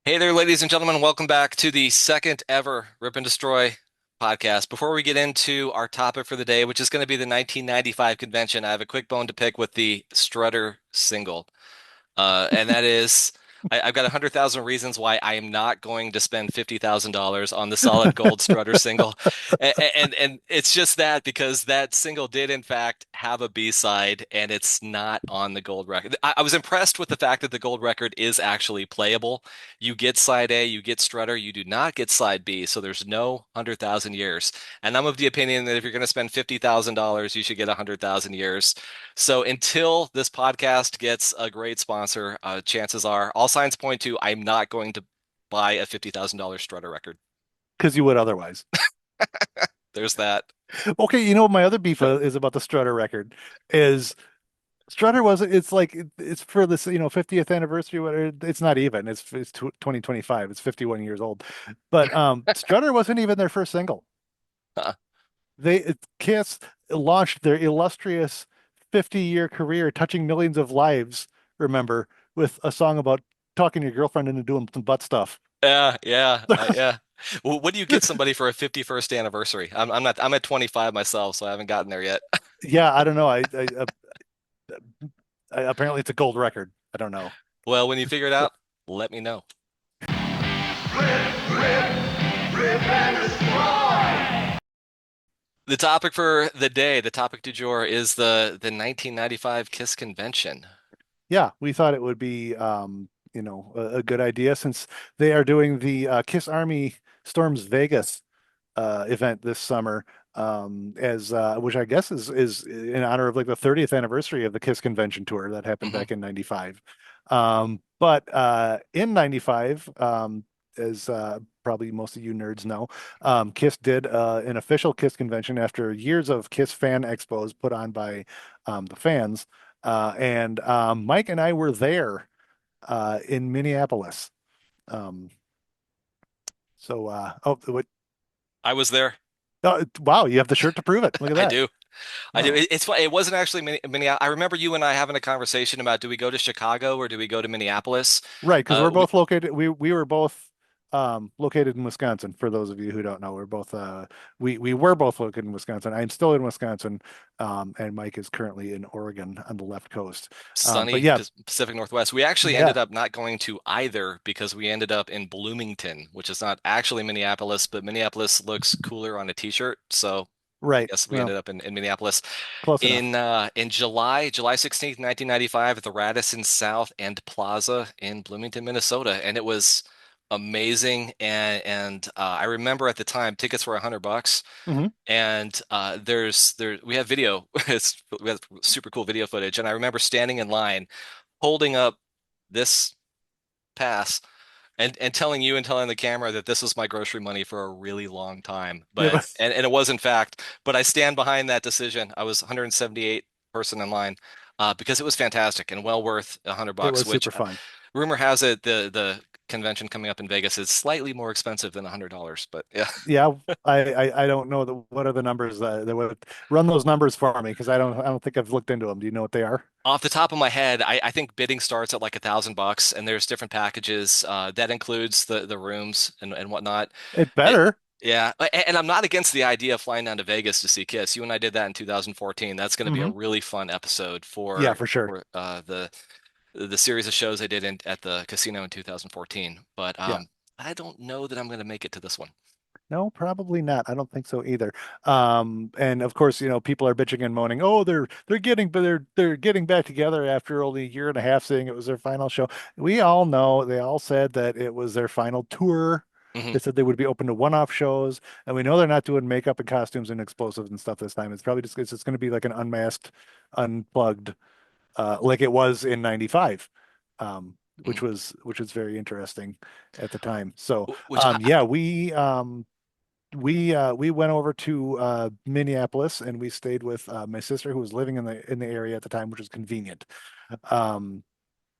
Hey there, ladies and gentlemen. Welcome back to the second ever Rip and Destroy podcast. Before we get into our topic for the day, which is going to be the 1995 convention, I have a quick bone to pick with the Strutter single. And that is, I've got 100,000 reasons why I am not going to spend $50,000 on the solid gold Strutter single. And it's just that because that single did, in fact, have a B-side and it's not on the gold record. I was impressed with the fact that the gold record is actually playable. You get side A, you get Strutter, you do not get side B. So there's no 100,000 years. And I'm of the opinion that if you're going to spend $50,000, you should get 100,000 years. So until this podcast gets a great sponsor, chances are all signs point to I'm not going to buy a $50,000 Strutter record. Because you would otherwise. There's that. Okay, my other beef is about the Strutter record. Is Strutter was it's like it's for this 50th anniversary. Whatever. It's not even. It's 2025. It's 51 years old. But Strutter wasn't even their first single. Uh, Kiss launched their illustrious 50-year career, touching millions of lives. Remember, with a song about talking to your girlfriend into doing some butt stuff. yeah. What do you get somebody for a 51st anniversary? I'm not. I'm at 25 myself, so I haven't gotten there yet. Yeah, I don't know. Apparently it's a gold record. I don't know. Well, when you figure it out, let me know. Rip and destroy! The topic for the day, the topic du jour, is the 1995 Kiss convention. Yeah, we thought it would be, a good idea since they are doing the Kiss Army Storms Vegas event this summer, as which I guess is in honor of like the 30th anniversary of the Kiss convention tour that happened Hmm. back in '95. But in '95, as probably most of you nerds know, Kiss did an official Kiss convention after years of Kiss fan expos put on by the fans. And Mike and I were there in Minneapolis. Um, I was there. wow, you have the shirt to prove it. Look at I that. do. I do. Oh, It's funny. It wasn't actually Minneapolis. I remember you and I having a conversation about do we go to Chicago or do we go to Minneapolis? right, because we're We both located. We were both located in Wisconsin. For those of you who don't know, we're both we were both located in Wisconsin. I'm still in Wisconsin, and Mike is currently in Oregon on the left coast. But sunny yeah, Pacific Northwest. We actually yeah, ended up not going to either because we ended up in Bloomington, which is not actually Minneapolis, but Minneapolis looks cooler on a t-shirt. So I right. guess we Well, ended up in Minneapolis close enough. in July 16th, 1995 at the Radisson South End Plaza in Bloomington, Minnesota, and it was amazing. And I remember at the time tickets were $100, Hmm. and there we have video. We have super cool video footage, and I remember standing in line, holding up this pass and telling you and telling the camera that this was my grocery money for a really long time. Yeah, But and it was in fact, but I stand behind that decision. I was 178 person in line because it was fantastic and well worth it $100, was which super fun. rumor has it the convention coming up in Vegas is slightly more expensive than $100, but yeah. Yeah, I don't know what are the numbers that would run those numbers for me because I don't think I've looked into them. Do you know what they are? Off the top of my head, I think bidding starts at like $1,000, and there's different packages that includes the rooms and whatnot. It Uh, better. Yeah, and I'm not against the idea of flying down to Vegas to see Kiss. You and I did that in 2014. That's going to be a Hmm. really fun episode Yeah, for for sure. for the series of shows they did at the casino in 2014. But Yeah. I don't know that I'm going to make it to this one. No, probably not. I don't think so either. And of course, people are bitching and moaning, "Oh, they're getting back together after only a year and a half, saying it was their final show." We all know they all said that it was their final tour. They Hmm. said they would be open to one-off shows, and we know they're not doing makeup and costumes and explosives and stuff this time. It's probably just going to be like an unmasked, unplugged, like it was in '95, Hmm. which was very interesting at the time. So Which yeah, we went over to Minneapolis and we stayed with my sister who was living in the area at the time, which was convenient. Um,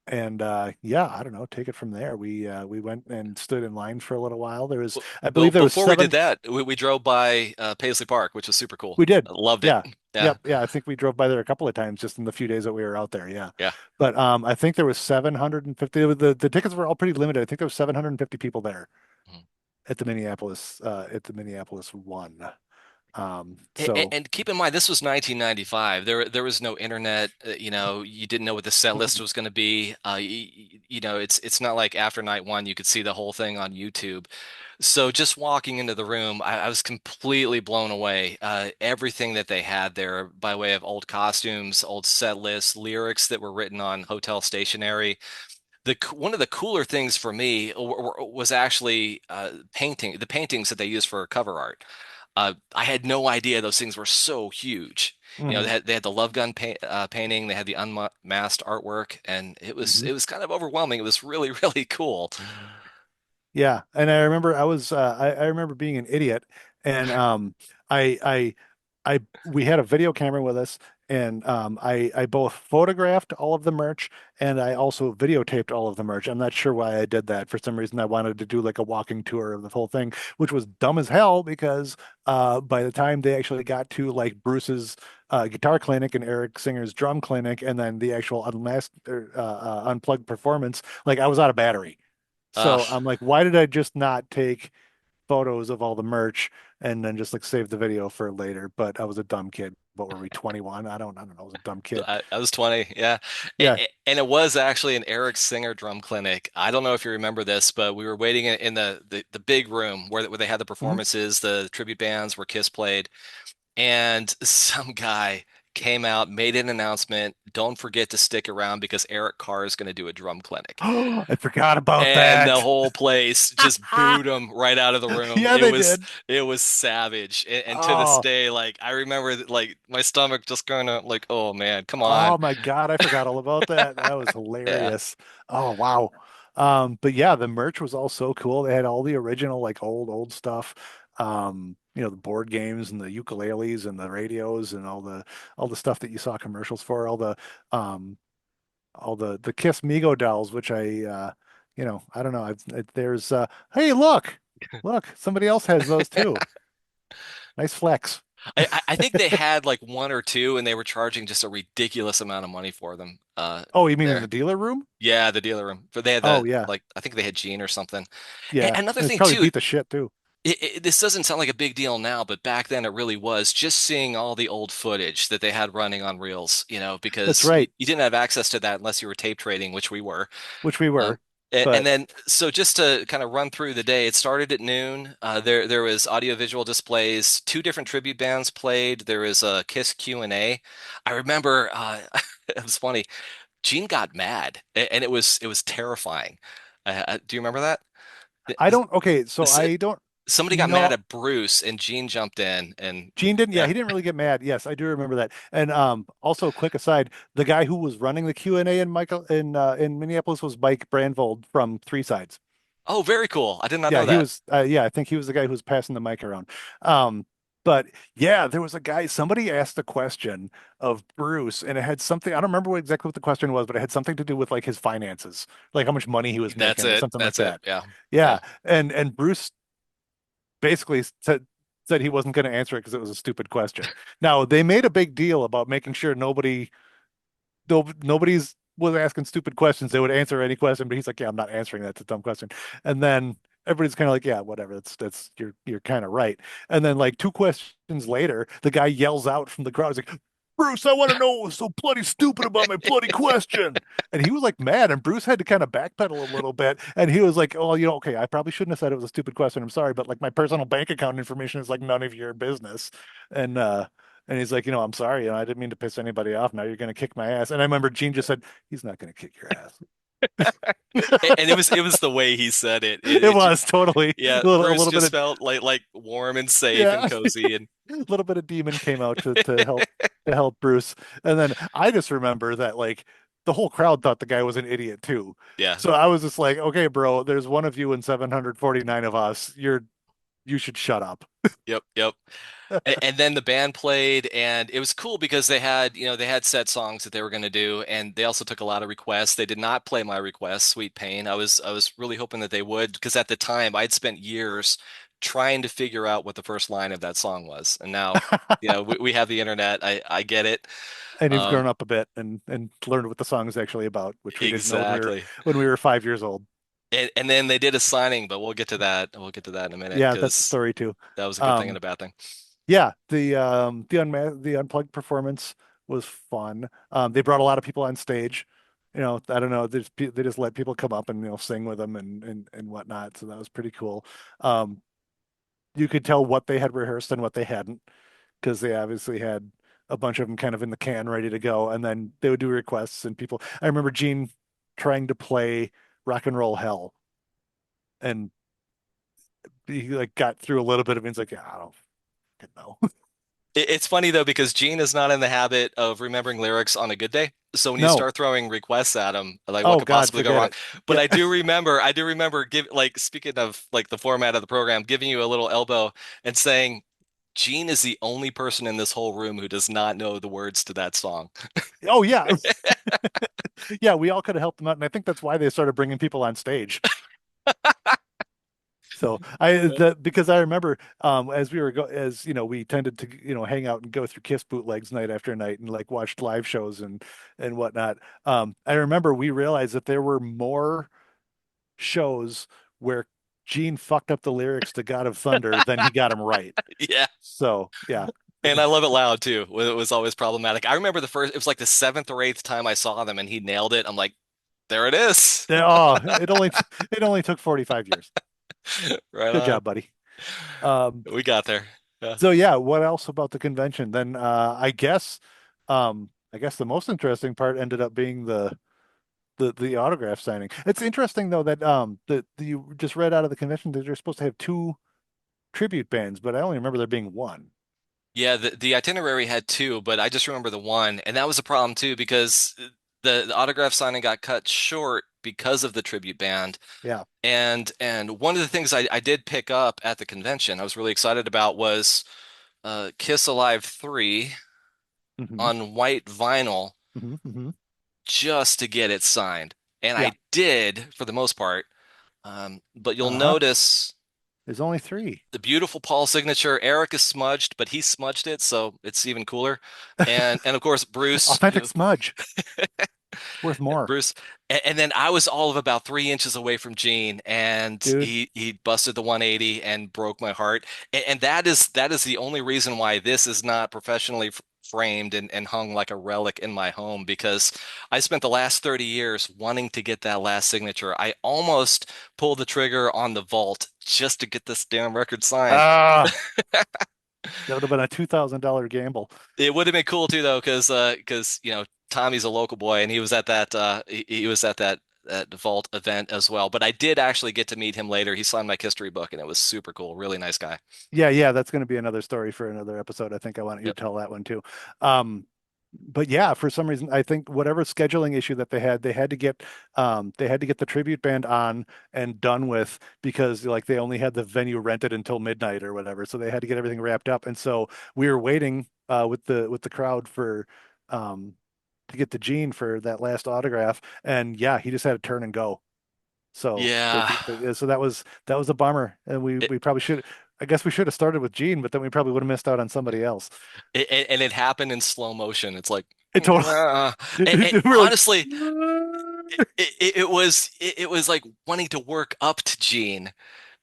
And yeah, I don't know, take it from there. We went and stood in line for a little while. There was, I believe there was Before we did seven. that, we drove by Paisley Park, which was super cool. We did. I loved it. Yeah. Yeah. Yep. Yeah. I think we drove by there a couple of times just in the few days that we were out there. Yeah. Yeah. But I think there was 750. The tickets were all pretty limited. I think there was 750 people there Mhm. at the Minneapolis one. And, So and keep in mind, this was 1995. There was no internet. You didn't know what the set list was going to be. It's not like after night one, you could see the whole thing on YouTube. So just walking into the room, I was completely blown away. Everything that they had there by way of old costumes, old set lists, lyrics that were written on hotel stationery. One of the cooler things for me was actually the paintings that they used for cover art. I had no idea those things were so huge. mhm, They had the Love Gun painting, they had the unmasked artwork, and it was mhm. it was kind of overwhelming. It was really really cool. Yeah, and I remember I remember being an idiot, and I I we had a video camera with us, and I both photographed all of the merch and I also videotaped all of the merch. I'm not sure why I did that. For some reason, I wanted to do like a walking tour of the whole thing, which was dumb as hell because by the time they actually got to like Bruce's guitar clinic and Eric Singer's drum clinic, and then the actual unplugged performance, like I was out of battery. Uh, So I'm like, why did I just not take photos of all the merch and then just like save the video for later? But I was a dumb kid. What were we, 21? I don't know. I was a dumb kid. I was 20, yeah. Yeah. And it was actually an Eric Singer drum clinic. I don't know if you remember this, but we were waiting in the big room where they had the Mhm. performances, the tribute bands where Kiss played. And some guy came out, made an announcement. Don't forget to stick around because Eric Carr is going to do a drum clinic. Oh, I forgot about And the that. whole place just booed him right out of the room. Yeah, they did. It was savage. And to this Oh, day, like I remember that, like my stomach just kind of like, oh man, come on. oh my God, I forgot all about that. That was Yeah. hilarious. Oh, wow. But yeah, the merch was all so cool. They had all the original, like old stuff. The board games and the ukuleles and the radios and all the stuff that you saw commercials for, um all the Kiss Mego dolls, which I don't know. There's hey, look, somebody else has those too. Nice flex. I think they had like one or two and they were charging just a ridiculous amount of money for them Oh, you mean in the there. dealer room? Yeah, the dealer room. But they had Oh the yeah, like I think they had Gene or something. And yeah. another And it's thing probably too, beat the shit too. this doesn't sound like a big deal now, but back then it really was. Just seeing all the old footage that they had running on reels, That's because right, you didn't have access to that unless you were tape trading, which we were. which we Um, were. and But then, so just to kind of run through the day, it started at noon. There was audiovisual displays. Two different tribute bands played. There was a Kiss Q&A. I remember it was funny. Gene got mad, and it was terrifying. Do you remember that? I don't. Okay, so This- I don't Somebody got mad know. at Bruce, and Gene jumped in, and Gene didn't. Yeah, yeah. he didn't really get mad. Yes, I do remember that. And also, quick aside, the guy who was running the Q&A in Minneapolis was Mike Brandvold from Three Sides. Oh, very cool. I did not Yeah, know he that. was. Yeah, I think he was the guy who was passing the mic around. Um, but yeah, there was a guy. Somebody asked a question of Bruce, and it had something. I don't remember exactly what the question was, but it had something to do with like his finances, like how much money he was That's making, or it. something like That's it. that. Yeah. Yeah, Yeah. and Bruce basically said he wasn't going to answer it because it was a stupid question. Now they made a big deal about making sure nobody's was asking stupid questions. They would answer any question, but he's like, "Yeah, I'm not answering that. It's a dumb question." And then everybody's kind of like, "Yeah, whatever. That's you're kind of right." And then like two questions later, the guy yells out from the crowd, he's like, "Bruce, I want to know what was so bloody stupid about my bloody question." And he was like mad, and Bruce had to kind of backpedal a little bit. And he was like, "Oh, okay, I probably shouldn't have said it was a stupid question. I'm sorry, but like my personal bank account information is like none of your business." And he's like, I'm sorry, I didn't mean to piss anybody off. Now you're going to kick my ass. And I remember Gene just said, he's not going to kick your ass. And it was the way he said it. It was totally Yeah, a Bruce little bit just of, felt like warm and safe and yeah, cozy and a little bit of demon came out to help Bruce. And then I just remember that like the whole crowd thought the guy was an idiot too. yeah. So I was just like, okay, bro, there's one of you and 749 of us. You should shut up. Yep, yep. And then the band played, and it was cool because they had set songs that they were going to do, and they also took a lot of requests. They did not play my request, Sweet Pain. I was really hoping that they would, because at the time I'd spent years trying to figure out what the first line of that song was, and now, we have the internet. I get it. And you've Um, grown up a bit and learned what the song is actually about, which we didn't know exactly. when we were 5 years old. And then they did a signing, but we'll get to that. We'll get to that in a minute Yeah, that's a because story too. that was a good thing and Um, a bad thing. yeah, the unplugged performance was fun. They brought a lot of people on stage. I don't know, they just let people come up and sing with them and whatnot. So that was pretty cool. Um, you could tell what they had rehearsed and what they hadn't, because they obviously had a bunch of them kind of in the can ready to go, and then they would do requests and people. I remember Gene trying to play Rock and Roll Hell, and he like got through a little bit of it. He's like, yeah, I don't fucking know. It's funny though because Gene is not in the habit of remembering lyrics on a good day. So when you No. start throwing requests at him, like what Oh could God, possibly go forget wrong? it. But Yeah. I do remember speaking of like the format of the program, giving you a little elbow and saying, Gene is the only person in this whole room who does not know the words to that song. Oh yeah. Yeah, we all could have helped them out, and I think that's why they started bringing people on stage. So because I remember as we were as we tended to hang out and go through Kiss bootlegs night after night and like watched live shows and whatnot. I remember we realized that there were more shows where Gene fucked up the lyrics to God of Thunder than he got them right. Yeah. So yeah. And I love it loud too. It was always problematic. I remember it was like the seventh or eighth time I saw them and he nailed it. I'm like, there it is. Oh, it only took 45 years. Right Good on. job, buddy. Um, We got there. Yeah. so yeah, what else about the convention? Then I guess the most interesting part ended up being the autograph signing. It's interesting though that you just read out of the convention that you're supposed to have two tribute bands, but I only remember there being one. Yeah, the itinerary had two, but I just remember the one, and that was a problem too because the autograph signing got cut short because of the tribute band. Yeah. And one of the things I did pick up at the convention I was really excited about was Kiss Alive 3 Hmm. on white vinyl Hmm. Hmm. just to get it signed. And Yeah. I did for the most part. But you'll Uh-huh. notice There's only three. the beautiful Paul signature. Eric is smudged, but he smudged it, so it's even cooler. And of course Bruce, Authentic smudge. It's worth more, Bruce, and then I was all of about 3 inches away from Gene, and dude. he busted the 180 and broke my heart. And that is the only reason why this is not professionally framed and hung like a relic in my home because I spent the last 30 years wanting to get that last signature. I almost pulled the trigger on the vault just to get this damn record signed. Ah, that would have been a $2,000 gamble. It would have been cool too, though, because Tommy's a local boy, and he was at that he was at that Vault event as well. But I did actually get to meet him later. He signed my history book, and it was super cool. Really nice guy. Yeah, yeah, that's going to be another story for another episode. I think I want you to Yep. tell that one too. But yeah, for some reason, I think whatever scheduling issue that they had to get the tribute band on and done with because like they only had the venue rented until midnight or whatever, so they had to get everything wrapped up. And so we were waiting with the crowd for to get to Gene for that last autograph, and yeah, he just had to turn and go. So Yeah. so that was a bummer, and It, we probably should. I guess we should have started with Gene, but then we probably would have missed out on somebody else. and it happened in slow motion. It's like, It totally. We're like, honestly, it was like wanting to work up to Gene.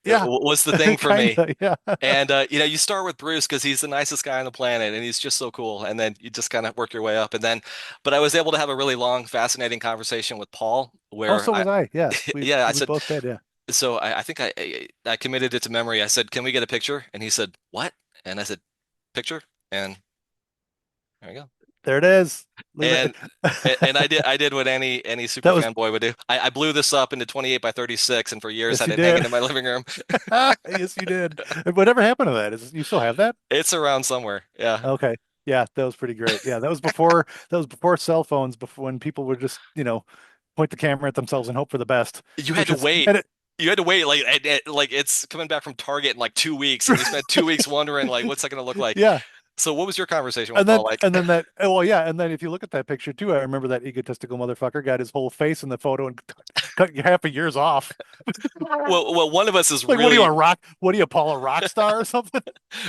yeah, Was the thing for kind me. of, yeah. And you start with Bruce because he's the nicest guy on the planet and he's just so cool. And then you just kind of work your way up. But I was able to have a really long, fascinating conversation with Paul Oh, where so was I. Yeah, yeah, I we said, both did. Yeah, so I think I committed it to memory. I said, can we get a picture? And he said, what? And I said, picture. And there you go. there it is. Look And at that. I did what any super That was fanboy would do. I blew this up into 28 by 36 and for years yes, had you it hanging did. in my living room. Yes, you did. Whatever happened to that? You still have that? It's around somewhere. Yeah. Okay. Yeah, that was pretty great. Yeah, that was before cell phones, before when people would just point the camera at themselves and hope for the best, You had which to is wait. and it. You had to wait like it's coming back from Target in like 2 weeks, and you spent 2 weeks wondering like what's that going to look like. Yeah. So what was your conversation with And Paul then, like? and then that, oh, well, yeah. And then if you look at that picture too, I remember that egotistical motherfucker got his whole face in the photo and cut half a year's off. Well, one of us is Like, what are you, a really rock? What are you, Paul, a rock star or something?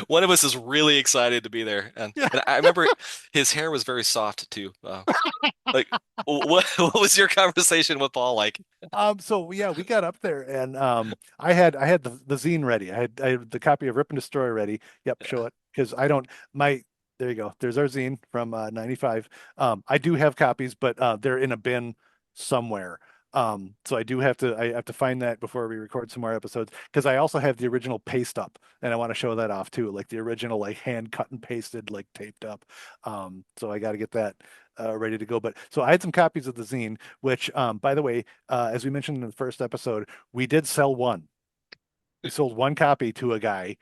one of us is really excited to be there, and, Yeah. and I remember his hair was very soft too. Like, what was your conversation with Paul like? So yeah, we got up there and I had the zine ready. I had the copy of Rip and Destroy ready. Yep, show it. Because I don't my there you go. There's our zine from 95. I do have copies, but they're in a bin somewhere. So I have to find that before we record some more episodes because I also have the original paste up and I want to show that off too, like the original like hand cut and pasted, like taped up. So I got to get that ready to go. But so I had some copies of the zine, which, by the way, as we mentioned in the first episode, we did sell one. We sold one copy to a guy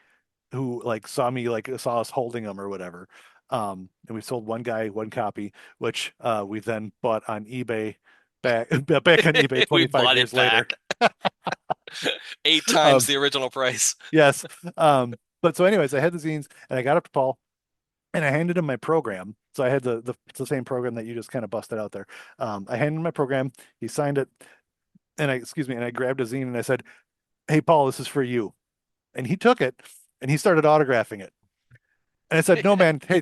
who like saw us holding them or whatever. And we sold one guy one copy, which we then bought on eBay back back on eBay We 25 bought years it later. back 8 times Um, the original price. yes. But so anyways, I had the zines and I got up to Paul and I handed him my program. So I had the same program that you just kind of busted out there. I handed him my program. He signed it, and I grabbed a zine and I said, "Hey, Paul, this is for you." And he took it and he started autographing it. And I said, "No, man, hey,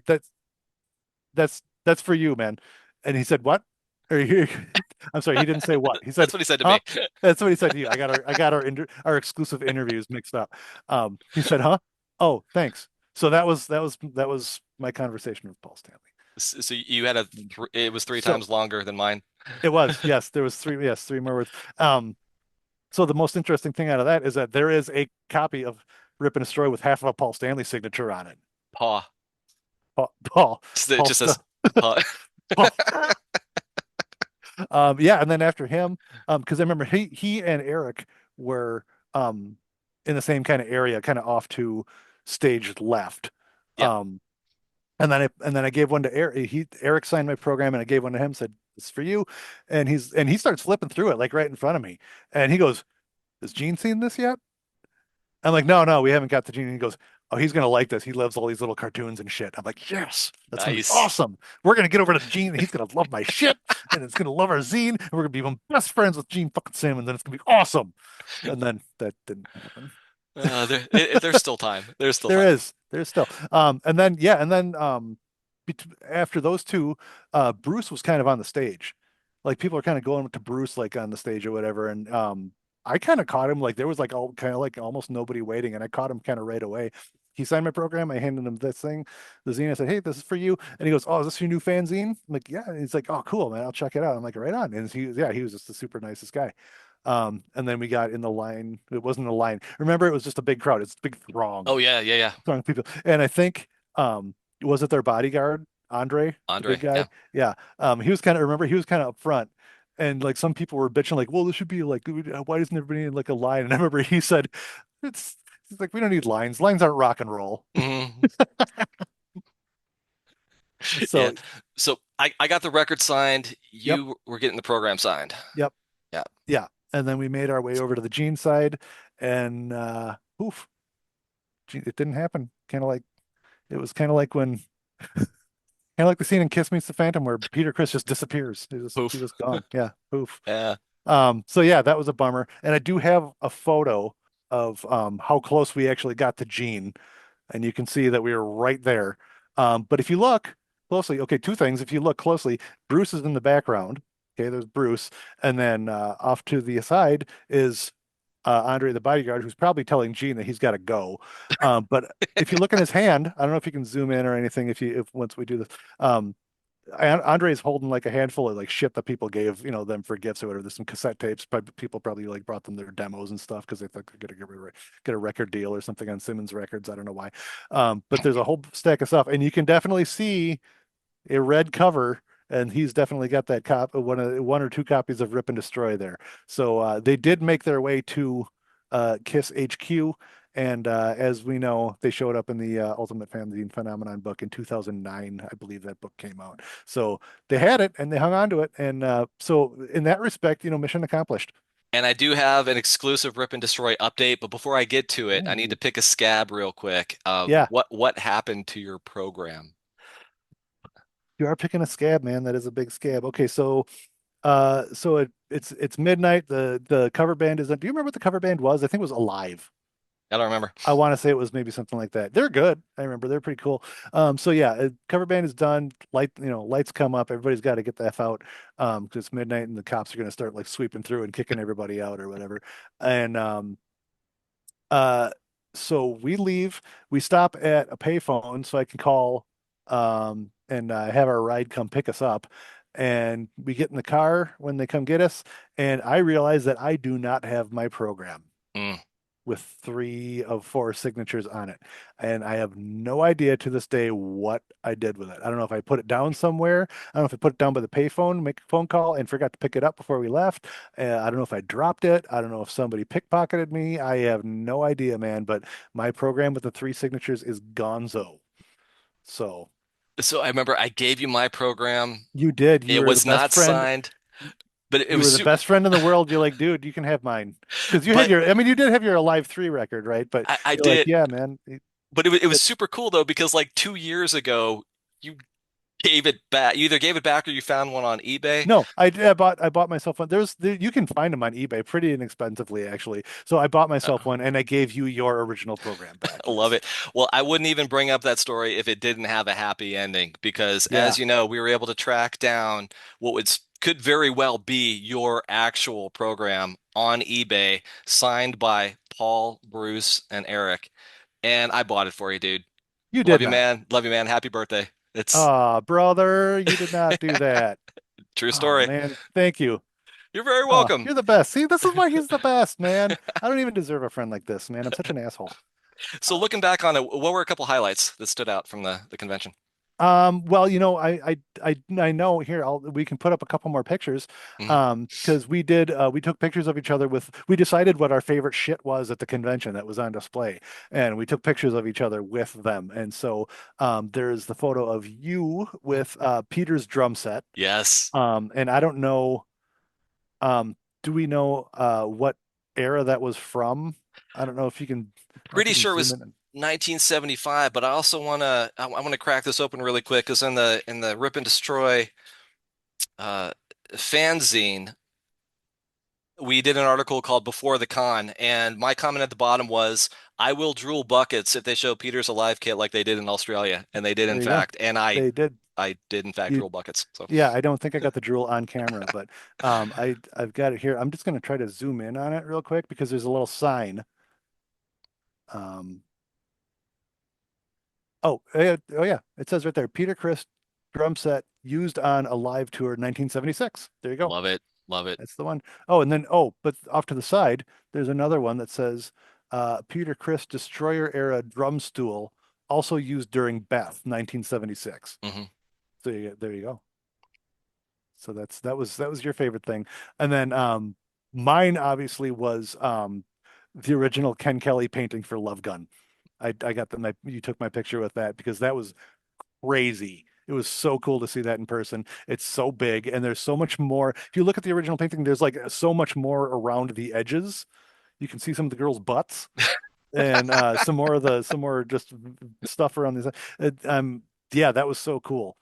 that's for you, man." And he said, "What?" Or he, I'm sorry, he didn't say what. He said, That's what he said to "Huh?" me. That's what he said to you. I got our exclusive interviews mixed up. He said, "Huh? Oh, thanks." So that was my conversation with Paul Stanley. So you had it was three So times longer than mine. it was, yes, there was three more words. So the most interesting thing out of that is that there is a copy of Rip and Destroy with half of a Paul Stanley signature on it. Paw. Paul, It Paul, just says paw. Paul. Yeah, and then after him, because I remember he and Eric were in the same kind of area, kind of off to stage left. Yeah. Um, and then I gave one to Eric. Eric signed my program, and I gave one to him. Said, "It's for you," and he starts flipping through it like right in front of me, and he goes, "Has Gene seen this yet?" I'm like, "No, no, we haven't got the Gene." And he goes, "Oh, he's gonna like this. He loves all these little cartoons and shit." I'm like, "Yes, that's gonna be Nice. awesome. We're gonna get over to Gene, and he's gonna love my shit, and it's gonna love our zine, and we're gonna be even best friends with Gene fucking Sim, and then it's gonna be awesome." And then that didn't happen. There's still time. There's still There time. is. There's still. And then yeah, and then after those two, Bruce was kind of on the stage. Like people are kind of going to Bruce like on the stage or whatever. And I kind of caught him like there was like all kind of like almost nobody waiting, and I caught him kind of right away. He signed my program. I handed him this thing, the zine. I said, "Hey, this is for you." And he goes, "Oh, is this your new fanzine?" I'm like, "Yeah." And he's like, "Oh, cool, man. I'll check it out." I'm like, "Right on." And he was just the super nicest guy. And then we got in the line. It wasn't a line. Remember, it was just a big crowd. It's a big Oh yeah, yeah, yeah. throng of people. And I think was it their bodyguard, Andre, the big Andre, yeah. guy? Yeah. He was kind of remember he was kind of up front. And like some people were bitching, like, well, this should be like, why doesn't everybody need like a line? And I remember he said, it's like we don't need lines. Lines aren't rock and roll. Mhm. Yeah. So So I got the record signed. yep, You were getting the program signed. yep, Yeah. yeah. And then we made our way over to the Gene side, and oof, it didn't happen. Kind of like it was kind of like the scene in Kiss Meets the Phantom where Peter Chris just disappears. He's Poof. just gone. Yeah, poof. Yeah. So yeah, that was a bummer. And I do have a photo of how close we actually got to Gene, and you can see that we were right there. But if you look closely, okay, two things. If you look closely, Bruce is in the background. Okay, there's Bruce, and then off to the side is Andre the bodyguard, who's probably telling Gene that he's got to go. But if you look in his hand, I don't know if you can zoom in or anything. If once we do this, um, Andre's holding like a handful of like shit that people gave them for gifts or whatever. There's some cassette tapes. People probably like brought them their demos and stuff because they thought they're gonna get a record deal or something on Simmons Records. I don't know why. But there's a whole stack of stuff, and you can definitely see a red cover, and he's definitely got that one or two copies of Rip and Destroy there. So they did make their way to Kiss HQ, and as we know, they showed up in the Ultimate Family Phenomenon book in 2009, I believe that book came out. So they had it, and they hung on to it, and so in that respect, mission accomplished. And I do have an exclusive Rip and Destroy update, but before I get to it, I need to Ooh. pick a scab real quick. Yeah, What happened to your program? you are picking a scab, man. That is a big scab. Okay, so it's midnight. The cover band is. Do you remember what the cover band was? I think it was Alive. I don't remember. I want to say it was maybe something like that. They're good. I remember they're pretty cool. So yeah, cover band is done. Lights come up. Everybody's got to get the F out. Because it's midnight and the cops are going to start like sweeping through and kicking everybody out or whatever. And uh, so we leave. We stop at a payphone so I can call and have our ride come pick us up. And we get in the car when they come get us, and I realize that I do not have my program Mm. with 3 of 4 signatures on it. And I have no idea to this day what I did with it. I don't know if I put it down somewhere. I don't know if I put it down by the payphone, make a phone call, and forgot to pick it up before we left. I don't know if I dropped it. I don't know if somebody pickpocketed me. I have no idea, man. But my program with the 3 signatures is gonzo. So So I remember I gave you my program. you did. You It were the was best not friend. signed, but it You was were the super. best friend in the world. You're like, dude, you can have mine. Because you had But your, I mean, you did have your Alive 3 record, right? But I you're like, did. yeah, man. But it was super cool though because like 2 years ago, you gave it back. You either gave it back or you found one on eBay. No, I bought myself one. You can find them on eBay pretty inexpensively actually. So I bought myself one and I gave you your original program back. I love Yes. it. Well, I wouldn't even bring up that story if it didn't have a happy ending because, as Yeah, you know, we were able to track down what could very well be your actual program on eBay, signed by Paul, Bruce, and Eric. And I bought it for you, dude. you Love did you, not. man. Love you, man. Happy birthday. It's Ah, brother, you did not do that. true Oh story. man, thank you. You're very Oh, welcome. you're the best. See, this is why he's the best, man. I don't even deserve a friend like this, man. I'm such an asshole. So looking back on it, what were a couple highlights that stood out from the convention? Well, I know here we can put up a couple more pictures. Mhm. Because we took pictures of each other we decided what our favorite shit was at the convention that was on display, and we took pictures of each other with them. And so there's the photo of you with Peter's drum set. Yes. And I don't know, do we know what era that was from? I don't know if you can, I don't know if Pretty you can sure it zoom was in. 1975, but I also want to crack this open really quick because in the Rip and Destroy uh, fanzine, we did an article called Before the Con, and my comment at the bottom was, "I will drool buckets if they show Peter's Alive kit like they did in Australia," and they did in There you go. fact, and I They did. I did in fact You drool buckets. So Yeah, I don't think I got the drool on camera, but I've got it here. I'm just going to try to zoom in on it real quick because there's a little sign. Um, oh yeah, it says right there, Peter Criss drum set used on a live tour 1976. There you go. love it, love it. That's the one. Oh, and then but off to the side, there's another one that says Peter Criss Destroyer era drum stool also used during Beth 1976. Hmm. So there you go. So that was your favorite thing. And then mine obviously was the original Ken Kelly painting for Love Gun. I got you took my picture with that because that was crazy. It was so cool to see that in person. It's so big and there's so much more. If you look at the original painting, there's like so much more around the edges. You can see some of the girls' butts and some more just stuff around these. Yeah, that was so cool.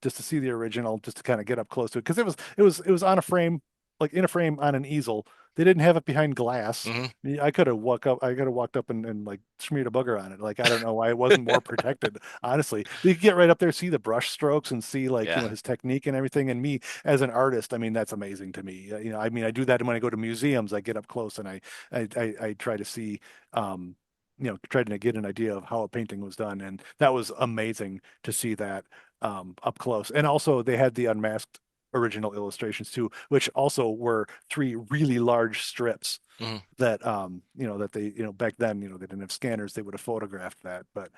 Just to see the original, just to kind of get up close to it because it was on a frame, like in a frame on an easel. They didn't have it behind glass. Hmm. I could have walked up and like smeared a booger on it. Like I don't know why it wasn't more protected, honestly. But you could get right up there, see the brush strokes and see like, Yeah. his technique and everything. And me as an artist, I mean, that's amazing to me. I mean, I do that when I go to museums, I get up close and I try to see try to get an idea of how a painting was done. And that was amazing to see that up close. And also they had the unmasked original illustrations too, which also were 3 really large strips Hmm. that they, back then, they didn't have scanners, they would have photographed that. But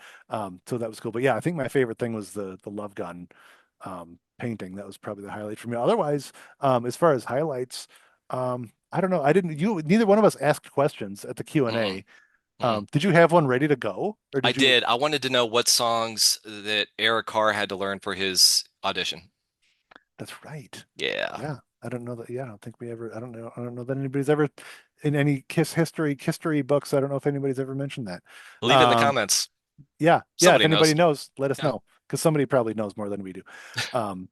so that was cool. But yeah, I think my favorite thing was the Love Gun painting. That was probably the highlight for me. Otherwise, as far as highlights, I don't know. I didn't you neither one of us asked questions at the Hmm. Q&A. Hmm. Did you have one ready to go or I did you? did. I wanted to know what songs that Eric Carr had to learn for his audition. That's right. Yeah. Yeah. I don't know that. Yeah, I don't think we ever. I don't know. I don't know that anybody's ever in any Kiss history books. I don't know if anybody's ever mentioned that. Leave it in the Um, comments. yeah, yeah. If Somebody knows. anybody knows, let us Yeah. know because somebody probably knows more than we do. Um,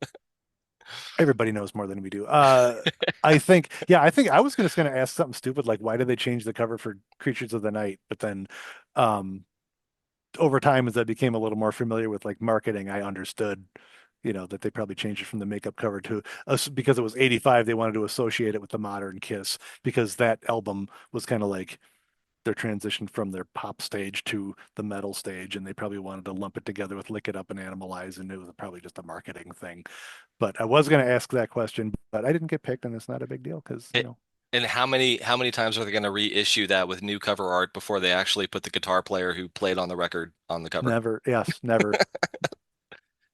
everybody knows more than we do. I think. Yeah, I think I was just going to ask something stupid like, why did they change the cover for Creatures of the Night? But then, um, over time, as I became a little more familiar with like marketing, I understood, that they probably changed it from the makeup cover to us because it was 85. They wanted to associate it with the modern Kiss because that album was kind of like their transition from their pop stage to the metal stage, and they probably wanted to lump it together with Lick It Up and Animalize, and it was probably just a marketing thing. But I was going to ask that question, but I didn't get picked, and it's not a big deal because, It, and how many times are they going to reissue that with new cover art before they actually put the guitar player who played on the record on the cover? never, yes, never.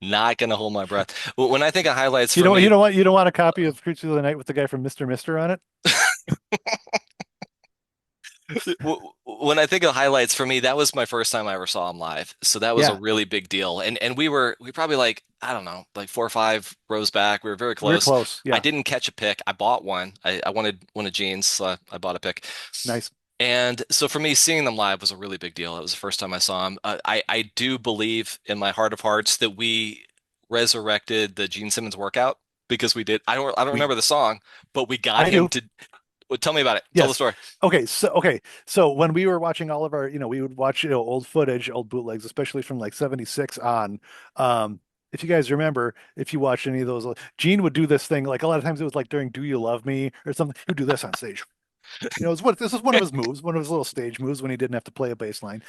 Not going to hold my breath. When I think of highlights You for don't, you me, don't want, you don't want a copy of Creatures of the Night with the guy from Mr. Mister on it? when I think of highlights for me, that was my first time I ever saw him live. So that was a Yeah, really big deal. And we probably like, I don't know, like 4 or 5 rows back. We were very we're close. close. I Yeah, didn't catch a pick. I bought one. I wanted one of Gene's, so I bought a pick. nice. And so for me, seeing them live was a really big deal. It was the first time I saw him. I do believe in my heart of hearts that we resurrected the Gene Simmons workout because we did. I don't We, remember the song, but we got I him do. to well, tell me about it. Tell the Yes. story. Okay. So when we were watching all of our, we would watch, old footage, old bootlegs, especially from like 76 on. Um, if you guys remember, if you watched any of those, Gene would do this thing, like a lot of times it was like during Do You Love Me or something. He would do this on stage. This is one of his moves, one of his little stage moves when he didn't have to play a bass line.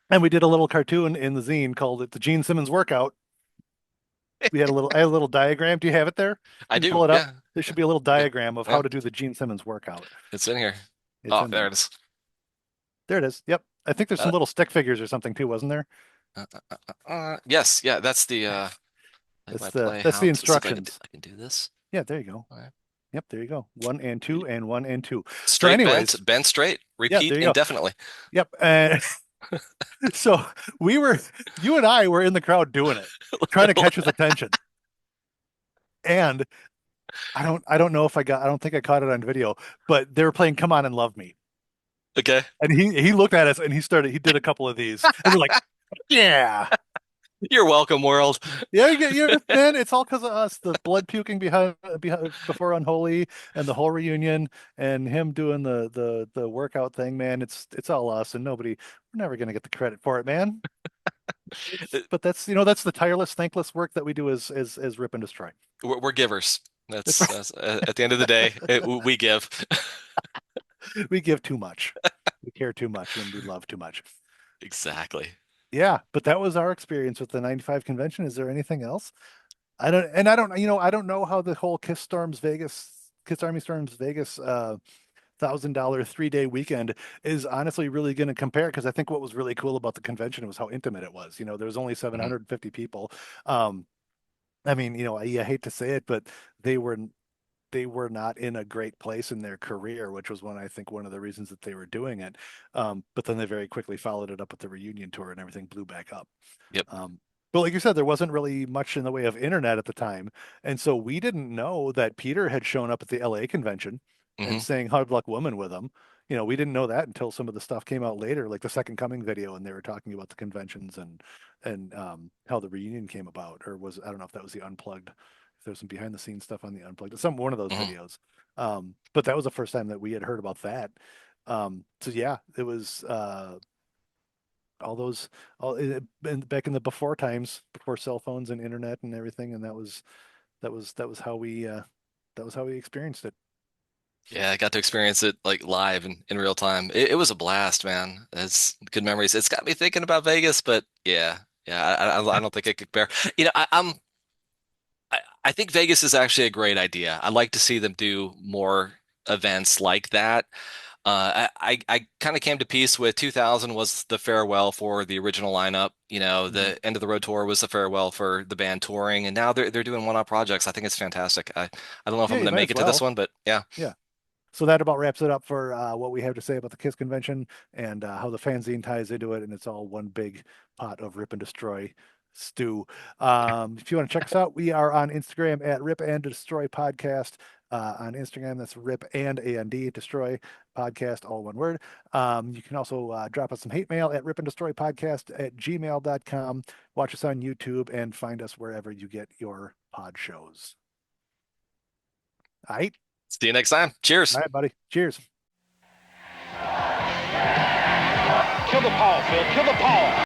And we did a little cartoon in the zine called it the Gene Simmons Workout. I had a little diagram. Do you have it there? I You can do. pull it up. Yeah. There should be a little Yeah. diagram of how Yeah. to do the Gene Simmons workout. It's in here. It's Oh, in there there. it is. There it is. Yep. I think there's Uh, some little stick figures or something too, wasn't there? yes. Yeah. That's the play That's by the play. that's How the to see if instructions. I can do this. Yeah, there you go. All right. Yep, there you go. One and two and one and two. So Straight anyways, bent straight. yeah, Repeat there you go. indefinitely. Yep. So you and I were in the crowd doing it, trying to catch his attention. And I don't think I caught it on video, but they were playing Come On and Love Me. Okay. And he looked at us and he did a couple of these. And we're like, yeah. You're welcome, world. Yeah, man, it's all because of us. The blood puking behind before Unholy and the whole reunion and him doing the workout thing, man. It's all us and we're never gonna get the credit for it, man. But that's the tireless, thankless work that we do as Rip and Destroy. We're givers. That's That's at the end of the day, we give. right. We give too much. We care too much and we love too much. Exactly. Yeah, but that was our experience with the 95 convention. Is there anything else? I don't know how the whole Kiss Army Storms Vegas $1,000 3-day weekend is honestly really going to compare because I think what was really cool about the convention was how intimate it was. There was only Mhm. 750 people. Um, I mean, I hate to say it, but they were they were not in a great place in their career, which was one of the reasons that they were doing it. But then they very quickly followed it up with the reunion tour and everything blew back up. Yep. Um, but like you said, there wasn't really much in the way of internet at the time. And so we didn't know that Peter had shown up at the LA convention and Hmm. sang Hard Luck Woman with him. We didn't know that until some of the stuff came out later, like the Second Coming video, and they were talking about the conventions and how the reunion came about, or I don't know if that was the Unplugged, if there's some behind the scenes stuff on the Unplugged, one of those Hmm. videos. But that was the first time that we had heard about that. So yeah, it was all those back in the before times, before cell phones and internet and everything, and that was how we experienced it. Yeah, I got to experience it like live and in real time. It was a blast, man. It's good memories. It's got me thinking about Vegas, but yeah, yeah, I don't think it could compare. You know, I think Vegas is actually a great idea. I'd like to see them do more events like that. I kind of came to peace with 2000 was the farewell for the original lineup. Mhm. The end of the road tour was the farewell for the band touring, and now they're doing one-off projects. I think it's fantastic. I don't know if I'm Yeah, going you to might make as it to this well. one, but yeah. Yeah. So that about wraps it up for what we have to say about the Kiss convention and how the fanzine ties into it, and it's all one big pot of Rip and Destroy stew. If you want to check us out, we are on Instagram at Rip and Destroy Podcast. On Instagram, that's Rip and Destroy Podcast, all one word. You can also drop us some hate mail at Rip and Destroy Podcast at gmail.com. Watch us on YouTube and find us wherever you get your pod shows. All right. See you next time. Cheers. All right, buddy. Cheers. Kill the power, Phil. Kill the power.